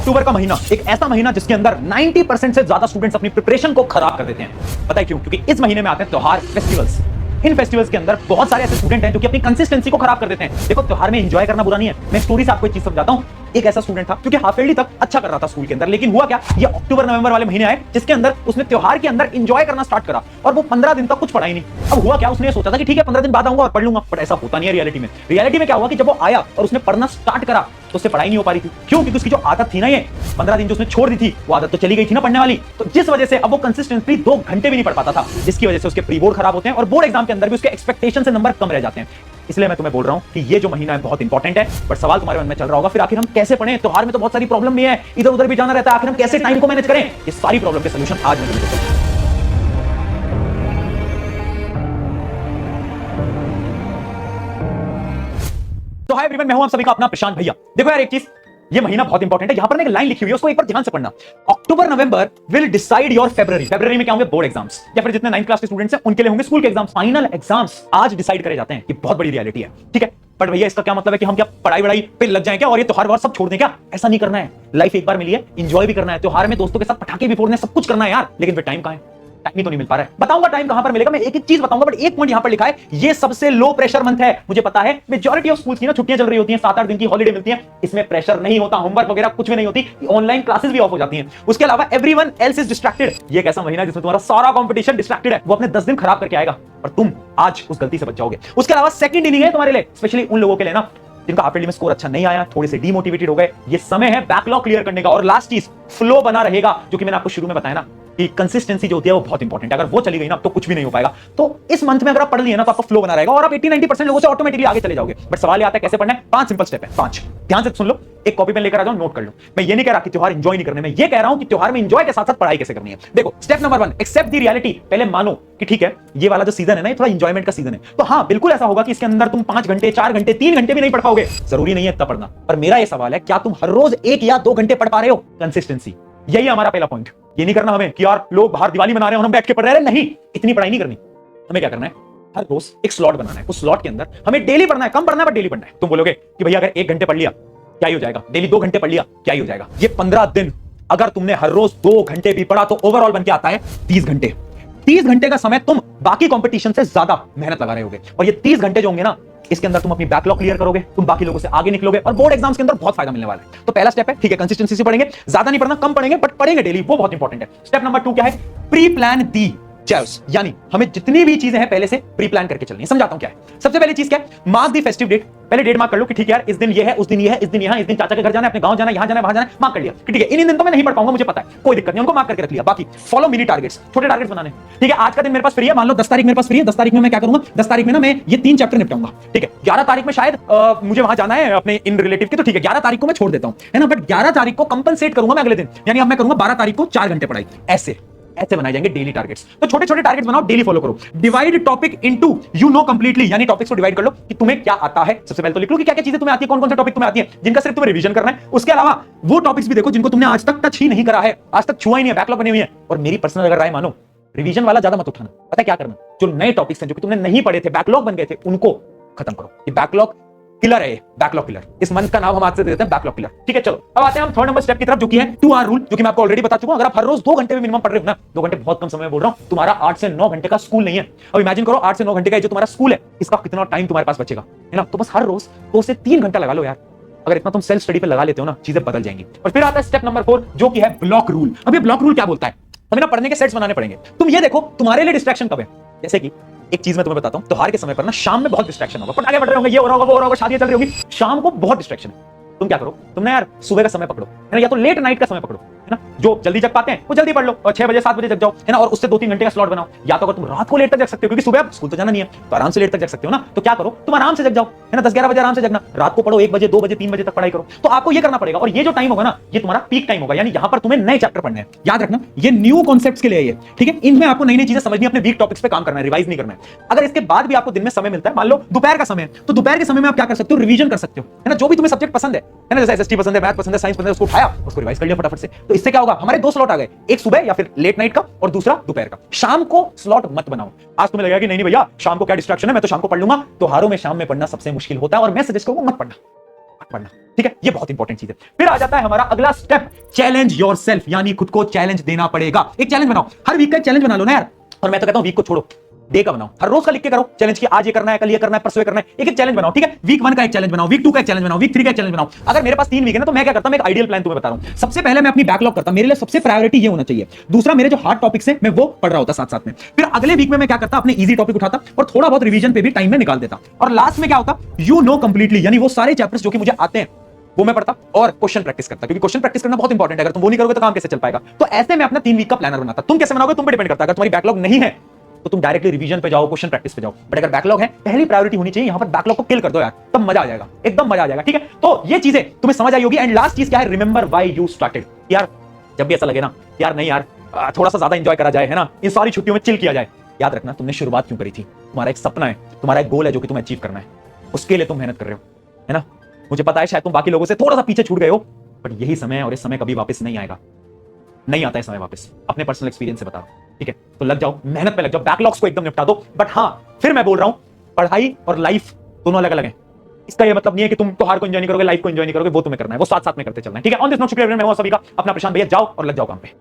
अक्टूबर का महीना एक ऐसा महीना जिसके अंदर 90% से ज्यादा स्टूडेंट्स अपनी प्रिपरेशन को खराब कर देते हैं। पता है क्यों? क्योंकि इस महीने में आते हैं त्योहार, फेस्टिवल्स। इन फेस्टिवल्स के अंदर बहुत सारे ऐसे स्टूडेंट हैं जो कि अपनी कंसिस्टेंसी को खराब कर देते हैं। देखो, त्योहार में एंजॉय करना बुरा नहीं है। मैं स्टोरी से आपको एक चीज समझाता हूं। एक ऐसा स्टूडेंट था जो कि हाफ ईयरली तक अच्छा कर रहा था स्कूल के अंदर, लेकिन हुआ क्या, ये अक्टूबर नवंबर वाले महीने आए जिसके अंदर उसने त्योहार के अंदर एंजॉय करना स्टार्ट करा और वो 15 दिन तक कुछ पढ़ा ही नहीं। अब हुआ क्या, उसने सोचा था कि ठीक है 15 दिन बाद आऊंगा और पढ़ लूंगा, बट ऐसा होता नहीं है रियलिटी में। रियलिटी में क्या हुआ कि जब वो आया और उसने पढ़ना स्टार्ट करा तो उससे पढ़ाई नहीं हो पा रही थी। क्यों? क्योंकि उसकी जो आदत थी ना, ये 15 दिन जो उसने छोड़ दी थी, वो आदत तो चली गई थी ना पढ़ने वाली। तो जिस वजह से अब वो कंसिस्टेंटली 2 घंटे भी नहीं पढ़ पाता था, जिसकी वजह से उसके प्री बोर्ड खराब होते हैं और बोर्ड एग्जाम के अंदर भी उसके एक्सपेक्टेशन से नंबर कम रह जाते हैं। इसलिए मैं तुम्हें बोल रहा हूं कि ये जो महीना है बहुत इंपॉर्टेंट है। बट सवाल तुम्हारे मन में चल रहा होगा, फिर आखिर हम कैसे पढ़ें? त्योहार में तो बहुत सारी प्रॉब्लम भी है, इधर उधर भी जाना रहता है, आखिर हम कैसे टाइम को मैनेज करें? ये सारी प्रॉब्लम के सॉल्यूशन आज मैं तुम्हें दूंगा। तो हाय एवरीवन, मैं हूं आप सभी का अपना प्रशांत भैया। देखो यार, एक चीज, ये महीना बहुत इंपॉर्टेंट है। यहां पर एक लाइन लिखी हुई है, उसको एक बार ध्यान से पढ़ना। October November will decide your February. February में क्या होंगे? बोर्ड एग्जाम्स, या फिर जितने 9th क्लास के स्टूडेंट्स हैं उनके लिए होंगे स्कूल के एग्जाम्स। फाइनल एग्जाम्स आज डिसाइड करे जाते हैं। ये बहुत बड़ी रियलिटी है, ठीक है। बट भैया, इसका क्या मतलब है कि हम क्या पढ़ाई वढ़ाई पे लग जाएं क्या और ये त्योहार वार सब छोड़ दें क्या? ऐसा नहीं करना है। लाइफ एक बार मिली है, एंजॉय भी करना है। त्योहार में दोस्तों के साथ पटाखे भी फोड़ने, सब कुछ करना है यार, लेकिन फिर टाइम कहां है? टाइम ही तो नहीं मिल पा रहा है। बताऊंगा टाइम कहां पर मिलेगा। मैं एक एक चीज बताऊंगा, बट एक पॉइंट यहां पर लिखा है, ये सबसे लो प्रेशर मंथ है। मुझे पता है मेजॉरिटी ऑफ स्कूल्स की ना छुट्टियां चल रही होती हैं, 7-8 दिन की हॉलिडे मिलती है। इसमें प्रेशर नहीं होता, होमवर्क वगैरह कुछ भी नहीं होती, ऑनलाइन क्लासेस भी ऑफ हो जाती हैं। उसके अलावा एवरीवन एल्स इज डिस्ट्रैक्टेड। ये एक ऐसा महीना जिसमें तुम्हारा सारा कंपटीशन डिस्ट्रैक्टेड है, वो अपने 10 दिन खराब करके आएगा और तुम आज उस गलती से बच जाओगे। उसके अलावा सेकंड इनिंग है तुम्हारे लिए, स्पेशली उन लोगों के लिए ना जिनका हाफ ईयरली में स्कोर अच्छा नहीं आया, थोड़े से डीमोटिवेटेड हो गए। ये समय है बैकलॉग क्लियर करने का। और लास्ट चीज, फ्लो बना रहेगा, जो कि मैंने आपको शुरू में बताया ना कि कंसिस्टेंसी जो होती है वो बहुत इंपॉर्टेंट है। अगर वो चली गई ना तो कुछ भी नहीं हो पाएगा। तो इस मंथ में अगर आप पढ़ लिए ना तो आपका फ्लो बना रहेगा और आप 80-90% लोगों से ऑटोमेटिकली आगे चले जाओगे। बट सवाल ये आता है कैसे पढ़ना है? 5 सिंपल स्टेप है, 5। ध्यान से सुन लो, एक कॉपी पेन लेकर आ जाओ, नोट कर लो। मैं ये नहीं कह रहा कि त्योहार एंजॉय नहीं करने, मैं ये कह रहा हूं कि त्योहार में एंजॉय के साथ साथ पढ़ाई कैसे करनी है। देखो, step number 1, accept the reality. पहले मानो कि ठीक है, ये वाला जो सीजन है ना, ये थोड़ा एंजॉयमेंट का सीजन है। तो हाँ, बिल्कुल ऐसा होगा कि इसके अंदर तुम 5 घंटे, 4 घंटे, 3 घंटे भी नहीं पढ़ पाओगे। जरूरी नहीं है इतना पढ़ना। पर मेरा ये सवाल है, क्या तुम हर रोज 1 या 2 घंटे पढ़ पा रहे हो? कंसिस्टेंसी, यही हमारा पहला पॉइंट। ये नहीं करना हमें कि यार लोग बाहर दिवाली मना रहे हैं और हम बैठ के पढ़ रहे हैं। नहीं, इतनी पढ़ाई नहीं करनी। हमें क्या करना है? हर रोज एक स्लॉट बनाना है। उस स्लॉट के अंदर हमें डेली पढ़ना है। कम पढ़ना है पर डेली पढ़ना है। तुम बोलोगे कि भैया अगर 1 घंटे पढ़ लिया क्या ही हो जाएगा? डेली 2 घंटे पढ़ लिया क्या ही हो जाएगा? ये 15 दिन अगर तुमने हर रोज 2 घंटे भी पढ़ा तो ओवरऑल बन के आता है 30 घंटे। 30 घंटे का समय तुम बाकी कंपटीशन से ज्यादा मेहनत लगा रहे होगे। और ये 30 घंटे जो होंगे ना, इसके अंदर तुम अपनी बैकलॉग क्लियर करोगे, तुम बाकी लोगों से आगे निकलोगे और बोर्ड एग्जाम्स के अंदर बहुत फायदा मिलने वाला है। तो पहला स्टेप है, ठीक है, कंसिस्टेंसी से पढ़ेंगे, ज्यादा नहीं पढ़ना, कम पढ़ेंगे बट पढ़ेंगे डेली, वो बहुत इंपॉर्टेंट है। स्टेप नंबर 2 क्या है? प्री प्लान दी चेयर्स, यानी हमें जितनी भी चीजें हैं पहले से प्री प्लान करके चलनी है। समझाता हूं क्या है। सबसे पहली चीज क्या है? Mark the festive date. पहले डेट मार्क कर लो कि ठीक है यार, इस दिन ये है, उस दिन ये है, इस दिन यहां, इस दिन चाचा के घर जाना है, अपने गांव जाना है, यहां जाना है, वहां जाना है, मार्क कर लिया कि ठीक है, इन दिन तो मैं नहीं पढ़ पाऊंगा, मुझे पता है, कोई दिक्कत नहीं, उनको मार्क करके रख लिया। बाकी फॉलो मिनी टारगेट्स, छोटे टारगेट्स बनाने। ठीक है, आज का दिन मेरे पास फ्री है, मान लो 10 तारीख मेरे पास फ्री है। 10 तारीख में मैं क्या करूंगा? 10 तारीख में ना मैं ये 3 चैप्टर निपटाऊंगा। ठीक है, 11 तारीख में शायद मुझे वहां जाना है अपने इन रिलेटिव के, तो ठीक है 11 तारीख को मैं छोड़ देता हूं, है ना। बट 11 तारीख को कंपनसेट करूंगा मैं अगले दिन, यानी अब मैं करूंगा 12 तारीख को 4 घंटे पढ़ाई। ऐसे बनाए जाएंगे डेली टारगेट्स। तो छोटे छोटे टारगेट्स बनाओ, डेली फॉलो करो। Divide topic into you know completely, यानी टॉपिक्स को डिवाइड कर लो कि तुम्हें क्या आता है। सबसे पहले तो लिख लो कि क्या क्या चीजें तुम्हें आती है, कौन कौन से टॉपिक तुम्हें आती है जिनका सिर्फ तुम्हें रिवीजन करना है। उसके अलावा वो टॉपिक्स भी देखो जिनको तुमने आज तक टच ही नहीं करा है, आज तक छुआ ही नहीं है, बैकलॉग बनी हुई है। और मेरी पर्सनल अगर राय मानो, रिवीजन वाला ज्यादा मत उठाना। पता है क्या करना? जो नए टॉपिक्स हैं जो कि तुमने नहीं पढ़े थे, बैकलॉग बन गए थे, उनको खत्म करो। ये बैकलॉग किलर है, बैकलॉग किलर। इस मंथ का नाम हम आज से दे देते हैं बैकलॉग किलर। ठीक है, चलो अब आते हैं हम 3rd नंबर स्टेप की तरफ, जो कि है 2 आवर रूल, जो कि मैं आपको ऑलरेडी बता चुका हूं। अगर आप हर रोज 2 घंटे भी मिनिमम पढ़ रहे हो ना, 2 घंटे बहुत कम समय में बोल रहा हूं, तुम्हारा 8 से 9 घंटे का स्कूल नहीं है। अब इमेजिन करो 8 से 9 घंटे का जो तुम्हारा स्कूल है, इसका कितना टाइम तुम्हारे पास बचेगा, है ना। तो बस हर रोज 2 से 3 घंटा लगा लो यार। अगर इतना तुम सेल्फ स्टडी पे लगा लेते हो ना, चीजें बदल जाएंगी। और फिर आता है स्टेप नंबर 4, जो कि है ब्लॉक रूल। अब ये ब्लॉक रूल क्या बोलता है? हमें ना पढ़ने के सेट्स बनाने पड़ेंगे। तुम ये देखो तुम्हारे लिए डिस्ट्रैक्शन कब है। जैसे कि एक चीज मैं तुम्हें बताता हूं, त्योहार के समय पर ना शाम में बहुत डिस्ट्रैक्शन होगा, पटाखे बढ़ रहे होंगे, ये हो रहा होगा, वो हो रहा होगा, शादियां चल रही होगी, शाम को बहुत डिस्ट्रैक्शन है। तुम क्या करो? तुमने यार सुबह का समय पकड़ो, है ना, या तो लेट नाइट का समय पकड़ो, है ना। जो जल्दी जग पाते हैं वो जल्दी पढ़ लो और 6 बजे 7 बजे जग जाओ, है ना। और उससे 2-3 घंटे का स्लॉट बनाओ। या तो अगर तुम रात को लेट तक जग सकते हो, क्योंकि सुबह स्कूल तो जाना नहीं है, तो आराम से लेट तक जग सकते हो ना, तो क्या करो, तुम आराम से जग जाओ, है ना। 10-11 बजे आराम से जगना, रात को पढ़ो, 1 बजे, 2 बजे, 3 बजे तक पढ़ाई करो। तो आपको ये करना पड़ेगा। और ये जो टाइम होगा ना, ये तुम्हारा पीक टाइम होगा, यानी यहां पर तुम्हें नए चैप्टर पढ़ने हैं। याद रखना, ये न्यू कॉन्सेप्ट्स के लिए है, ठीक है। इनमें आपको नई नई चीजें समझनी है, अपने वीक टॉपिक्स पे काम करना है, रिवाइज नहीं करना है। अगर इसके बाद भी आपको दिन में समय मिलता है, मान लो दोपहर का समय है, तो दोपहर के समय में आप क्या कर सकते हो? रिवीजन कर सकते हो, है ना। जो भी तुम्हें सब्जेक्ट पसंद है ना, जैसे एसएसटी पसंद है, मैथ पसंद है, साइंस पसंद है, उसको उठाया, उसको रिवाइज कर लिया फटाफट से। तो इससे क्या होगा? हमारे 2 स्लॉट आ गए, एक सुबह या फिर लेट नाइट का और दूसरा दोपहर का। शाम को स्लॉट मत बनाओ। आज तुम्हें लगेगा कि नहीं भैया शाम को क्या डिस्ट्रैक्शन है, मैं तो शाम को पढ़ लूंगा। त्योहारों में शाम में पढ़ना सबसे मुश्किल होता है और मैं सजेस्ट करूंगा मत पढ़ना। पढ़ना। ठीक है, ये बहुत इंपॉर्टेंट चीज है। फिर आ जाता है हमारा अगला स्टेप, चैलेंज योरसेल्फ, यानी खुद को चैलेंज देना पड़ेगा। एक चैलेंज बनाओ, हर वीक का एक चैलेंज बना लो ना यार। और मैं तो कहता हूं वीक को छोड़ो, डे का बनाओ, हर रोज का लिख के करो चैलेंज की, आज ये करना है, कल ये करना है, परसों ये करना है। एक चैलेंज बनाओ, ठीक है। वीक 1 का एक चैलेंज बनाओ, वीक 2 का एक चैलेंज बनाओ, वीक 3 का एक चैलेंज बनाओ। अगर मेरे पास 3 वीक है ना, तो मैं क्या करता हूं, मैं एक आइडियल प्लान तुम्हें बता रहा हूं। सबसे पहले मैं अपनी बैकलॉग करता, मेरे लिए सबसे प्रायोरिटी ये होना चाहिए। दूसरा, मेरे जो हार्ड टॉपिक्स है मैं वो पढ़ रहा होता साथ साथ में। फिर अगले वीक में मैं क्या करता, अपने इजी टॉपिक उठाता और थोड़ा बहुत रिवीजन पे भी टाइम में निकाल देता। और लास्ट में क्या होता, यू नो कंप्लीटली, यानी वो सारे चैप्टर्स जो कि मुझे आते हैं वो मैं पढ़ता और क्वेश्चन प्रैक्टिस करता, क्योंकि क्वेश्चन प्रैक्टिस करना बहुत इंपॉर्टेंट है। अगर तुम वो नहीं करोगे तो काम कैसे चल पाएगा। तो ऐसे मैं अपना 3 वीक का प्लानर बनाता। तुम कैसे बनाओगे तुम पे डिपेंड करता है। अगर तुम्हारी बैकलॉग नहीं है तो तुम डायरेक्टली रिवीजन पे जाओ, क्वेश्चन प्रैक्टिस पे जाओ। बट अगर बैकलॉग है, पहली प्रायोरिटी होनी चाहिए यहां पर बैकलॉग को किल कर दो यार, तब मजा आ जाएगा, एकदम मजा आ जाएगा। ठीक है, तो ये चीजें तुम्हें समझ आई होगी। एंड लास्ट चीज क्या है, रिमेंबर व्हाई यू स्टार्टेड। यार जब भी ऐसा लगे ना, यार नहीं यार थोड़ा सा ज्यादा एंजॉय करा जाए, है ना, इन सारी छुट्टियों में चिल किया जाए, याद रखना तुमने शुरुआत क्यों करी थी। तुम्हारा एक सपना है, तुम्हारा एक गोल है जो कि तुम्हें अचीव करना है, उसके लिए तुम मेहनत कर रहे हो, है ना। मुझे पता है शायद तुम बाकी लोगों से थोड़ा सा पीछे छूट गए हो, बट यही समय है और इस समय कभी वापस नहीं आएगा, नहीं आता है समय वापस, अपने पर्सनल एक्सपीरियंस से बता रहा हूं। ठीक है, तो लग जाओ, मेहनत पे लग जाओ, बैकलॉग्स को एकदम निपटा दो। बट हाँ, फिर मैं बोल रहा हूं, पढ़ाई और लाइफ दोनों अलग अलग हैं। इसका ये मतलब नहीं है कि तुम त्योहार को एंजॉय नहीं करोगे, लाइफ को एंजॉय नहीं करोगे, वो तुम्हें करना है, वो साथ साथ में करते चलना है। ठीक है, ऑन दिस नोट, शुक्रिया, मैं हूं सभी का अपना प्रशांत भैया। जाओ और लग जाओ काम पे।